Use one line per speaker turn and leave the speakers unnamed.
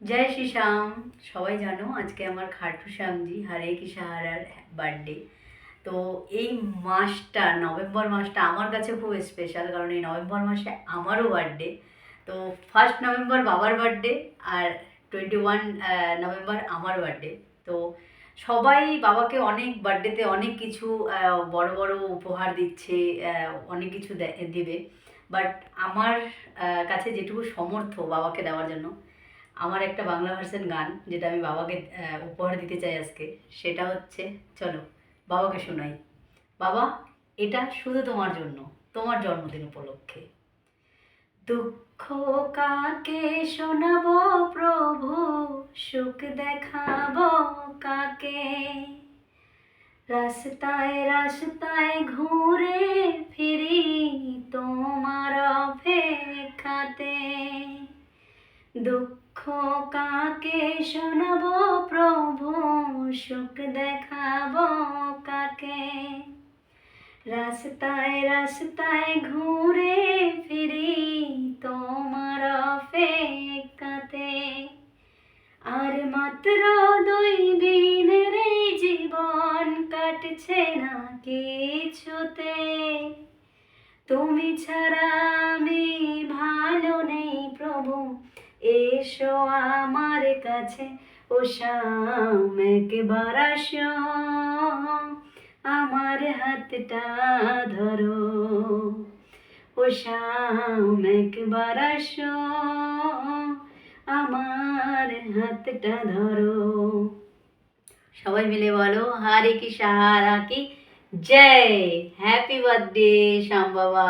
জয় শ্রী শ্যাম। সবাই জানো আজকে আমার খাটু শ্যামজি হরে কি সাহারার বার্থডে। তো এই মাসটা, নভেম্বর মাসটা আমার কাছে খুব স্পেশাল, কারণ এই নভেম্বর মাসে আমারও বার্থডে। তো 1 নভেম্বর বাবার বার্থডে আর 21 নভেম্বর আমার বার্থডে। তো সবাই বাবাকে অনেক বার্থডেতে অনেক কিছু বড় বড় উপহার দিচ্ছে, অনেক কিছু দিবে। বাট আমার কাছে যেটুকু সমর্থ বাবাকে দেওয়ার জন্য, আমার একটা বাংলা ভার্সন গান যেটা আমি বাবাকে উপহার দিতে চাই আজকে, সেটা হচ্ছে, চলো বাবাকে শোনাই। বাবা, এটা শুধু তোমার জন্য, তোমার জন্মদিন উপলক্ষে। দুঃখ কাকে শোনাবো প্রভু, সুখ দেখাবো কাকে? রাস্তায় রাস্তায় ঘুরে ফিরি তোমার অপেক্ষাতে। দুঃখ কাকে শোনাবো প্রভু, সুখ দেখাবো কাকে? রাস্তায় রাস্তায় ঘুরে ফিরি তোমার অপেক্ষাতে। আর মাত্র 2 দিনের এই জীবন কাটছে না কিছুতে। তুমি ছাড়া আমি ভালো নেই প্রভু, এসো আমার কাছে। ও শ্যাম একবার আসো, আমার হাতটা ধরো। ও শ্যাম একবার আসো, আমার হাতটা ধরো। সবাই মিলে বলো হরে কি সাহারা কি জয়। হ্যাপি বার্থডে শ্যাম বাবা।